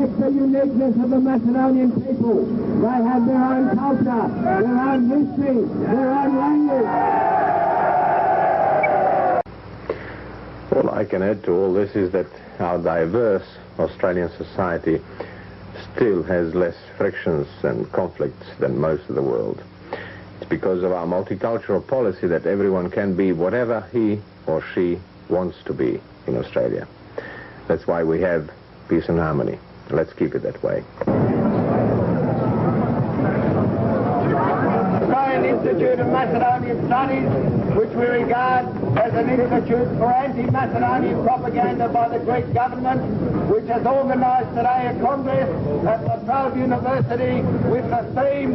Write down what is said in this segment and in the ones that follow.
respect the uniqueness of the Macedonian people. They have their own culture, their own history, their own language. All I can add to all this is that our diverse Australian society still has less frictions and conflicts than most of the world. It's because of our multicultural policy that everyone can be whatever he or she wants to be in Australia. That's why we have peace and harmony. Let's keep it that way. Australian Institute of Macedonian Studies, which we regard as an institute for anti-Macedonian propaganda by the Greek government, which has organised today a congress at La Trobe University with the theme,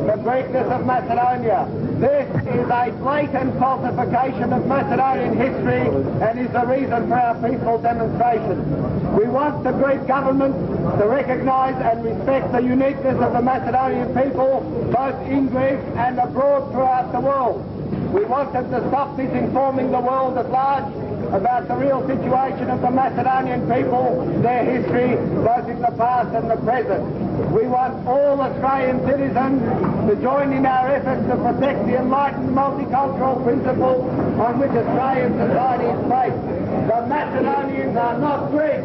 The Greatness of Macedonia. This is a blatant falsification of Macedonian history and is the reason for our peaceful demonstration. We want the Greek government to recognise and respect the uniqueness of the Macedonian people, both in Greece and abroad throughout the world. We want them to stop misinforming the world at large about the real situation of the Macedonian people, their history, both in the past and the present. We want all Australian citizens to join in our efforts to protect the enlightened multicultural principles on which Australian society is based. The Macedonians are not Greeks.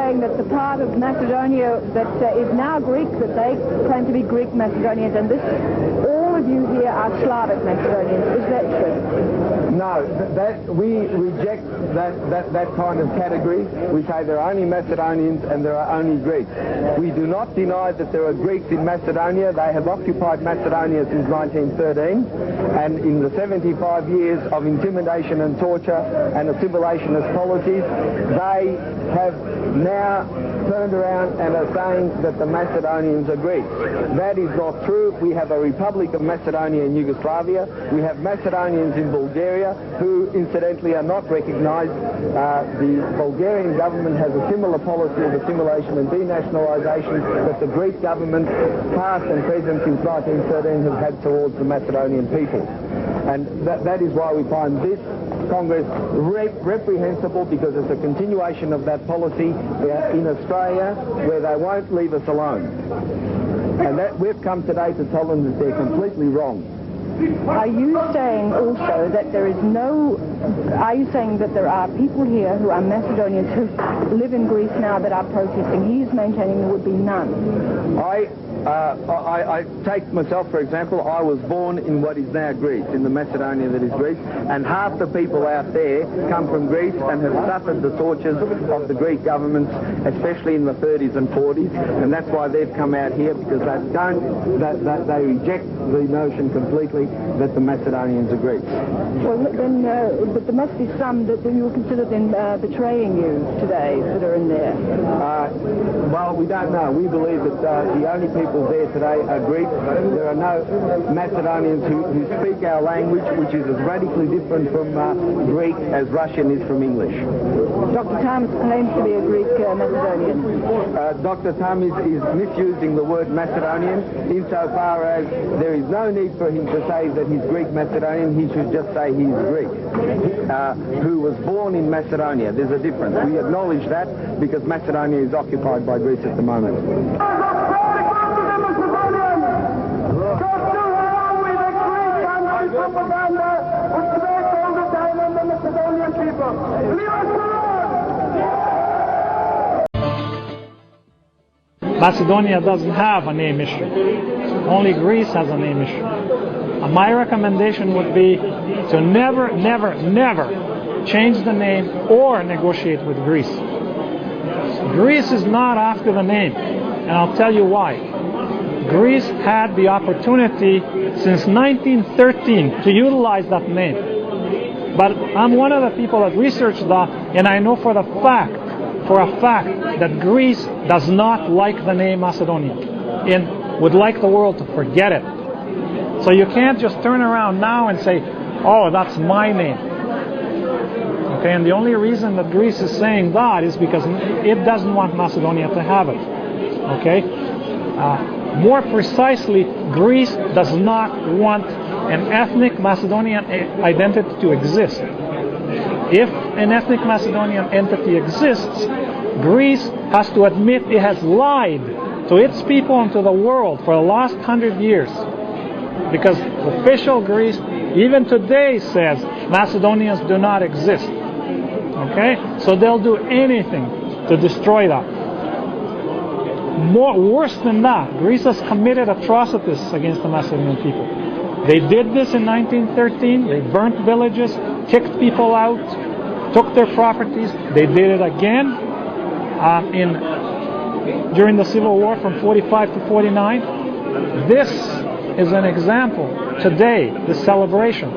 That the part of Macedonia that is now Greek, that they claim to be Greek Macedonians, and this, all of you here are Slavic Macedonians. Is that true? No, we reject that kind of category. We say there are only Macedonians and there are only Greeks. We do not deny that there are Greeks in Macedonia. They have occupied Macedonia since 1913, and in the 75 years of intimidation and torture and assimilationist policies, they have now turned around and are saying that the Macedonians are Greeks. That is not true. We have a Republic of Macedonia in Yugoslavia. We have Macedonians in Bulgaria who, incidentally, are not recognised. The Bulgarian government has a similar policy of assimilation and denationalisation that the Greek government, past and present since 1913, have had towards the Macedonian people. And that is why we find this Congress reprehensible, because it's a continuation of that policy in Australia where they won't leave us alone. And that we've come today to tell them that they're completely wrong. Are you saying also that there is no... Are you saying that there are people here who are Macedonians who live in Greece now that are protesting? He is maintaining there would be none. I take myself, for example. I was born in what is now Greece, in the Macedonia that is Greece, and half the people out there come from Greece and have suffered the tortures of the Greek governments, especially in the 30s and 40s, and that's why they've come out here, because they reject the notion completely that the Macedonians are Greeks. Well, then, but there must be some that you will consider then betraying you today that are in there. Well, we don't know. We believe that the only people there today are Greeks. There are no Macedonians who speak our language, which is as radically different from Greek as Russian is from English. Dr. Thomas claims to be a Greek Macedonian. Dr. Thomas is misusing the word Macedonian insofar as there is no need for him to say that he's Greek Macedonian. He should just say he's Greek, who was born in Macedonia. There's a difference. We acknowledge that because Macedonia is occupied by Greece at the moment. Macedonia doesn't have a name issue. Only Greece has a name issue. My recommendation would be to never, never, never change the name or negotiate with Greece. Greece is not after the name, and I'll tell you why. Greece had the opportunity since 1913 to utilize that name. But I'm one of the people that researched that, and I know for the fact for a fact that Greece does not like the name Macedonia and would like the world to forget it. So you can't just turn around now and say, oh, that's my name. Okay, and the only reason that Greece is saying that is because it doesn't want Macedonia to have it. Okay? More precisely, Greece does not want an ethnic Macedonian identity to exist. If an ethnic Macedonian entity exists, Greece has to admit it has lied to its people and to the world for the last 100 years. Because official Greece, even today, says Macedonians do not exist. Okay? So they'll do anything to destroy that. Worse than that, Greece has committed atrocities against the Macedonian people. They did this in 1913. They burnt villages, kicked people out, took their properties. They did it again during the Civil War from 45 to 49. This is an example. Today, the celebration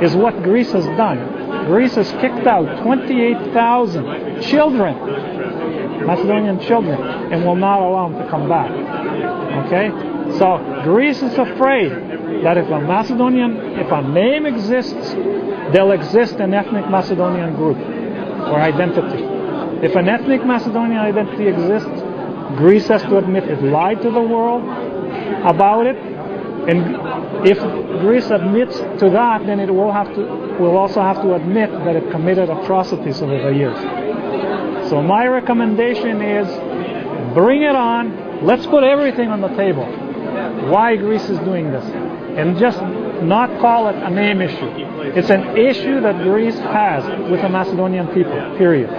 is what Greece has done. Greece has kicked out 28,000 children, Macedonian children, and will not allow them to come back. Okay? So Greece is afraid that if a name exists, there'll exist an ethnic Macedonian group or identity. If an ethnic Macedonian identity exists, Greece has to admit it lied to the world about it. And if Greece admits to that, then it will also have to admit that it committed atrocities over the years. So my recommendation is, bring it on. Let's put everything on the table. Why Greece is doing this. And just not call it a name issue. It's an issue that Greece has with the Macedonian people, period.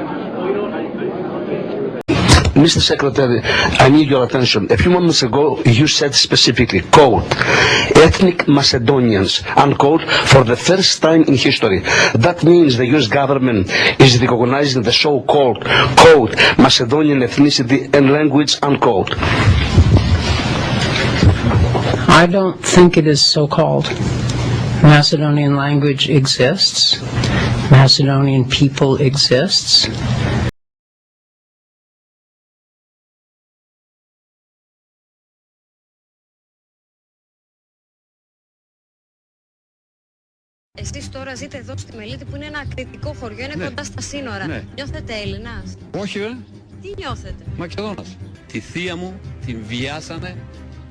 Mr. Secretary, I need your attention. A few moments ago, you said specifically, quote, ethnic Macedonians, unquote, for the first time in history. That means the US government is recognizing the so-called, quote, Macedonian ethnicity and language, unquote. I don't think it is so-called. Macedonian language exists. Macedonian people exists. Εσείς τώρα ζείτε εδώ στη Μελίτη που είναι ένα κριτικό χωριό, είναι κοντά στα σύνορα. Ναι. Νιώθετε Έλληνας? Όχι Τι νιώθετε? Μακεδόνας. Τη θεία μου την βιάσανε,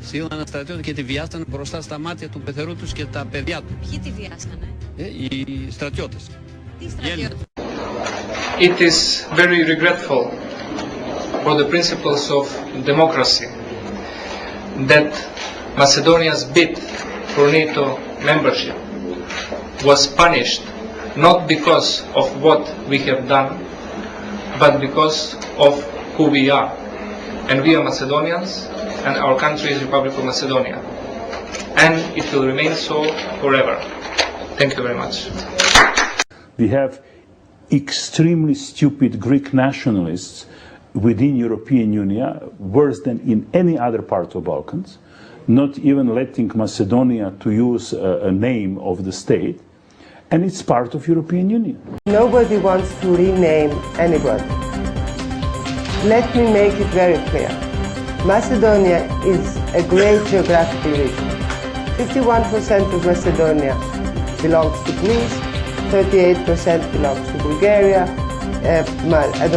στείλαν ένα στρατιώτη και τη βιάσανε μπροστά στα μάτια του πεθερού τους και τα παιδιά του. Ποιοι τη βιάσανε? Οι στρατιώτες. Τι στρατιώτες? It is very regretful for the principles of democracy that Macedonia's bid for NATO membership was punished not because of what we have done, but because of who we are. And we are Macedonians, and our country is Republic of Macedonia. And it will remain so forever. Thank you very much. We have extremely stupid Greek nationalists within European Union, worse than in any other part of Balkans, not even letting Macedonia to use a name of the state, and it's part of European Union. Nobody wants to rename anybody. Let me make it very clear. Macedonia is a great geographical region. 51% of Macedonia belongs to Greece, 38% belongs to Bulgaria, I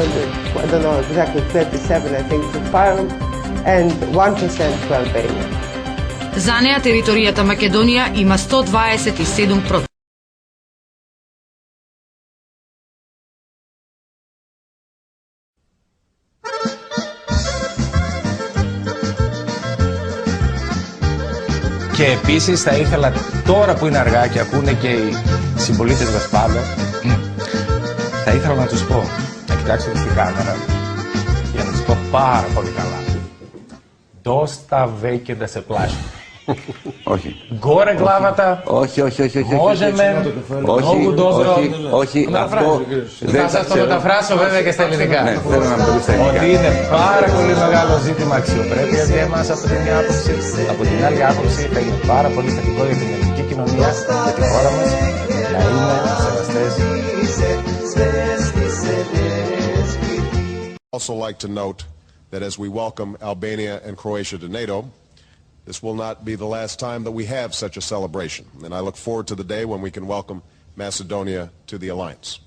don't know exactly, 37 I think to Fyrom, and 1% to Albania. За нея територијата Македонија има 127%. Και επίσης θα ήθελα τώρα που είναι αργά και ακούνε και οι συμπολίτες μας πάντα, θα ήθελα να τους πω, να κοιτάξετε στην κάμερα για να τους πω πάρα πολύ καλά. Dosta veke da se plaši. Όχι. Gore glavata. Όχι. Можеме. Много dobro. Όχι. Αυτό θα σας το μεταφράσω βέβαια και στα ελληνικά. Ναι, θέλω να το πεις στα ελληνικά. Ότι είναι πάρα πολύ μεγάλο ζήτημα αξιοπρέπειας για εμάς από την μία άποψη. Από την άλλη άποψη θα είναι πάρα πολύ θετικό για την ελληνική κοινωνία, για τη χώρα μας, να είναι σεβαστές. also like to note that as we welcome Albania and Croatia to NATO, this will not be the last time that we have such a celebration, and I look forward to the day when we can welcome Macedonia to the alliance.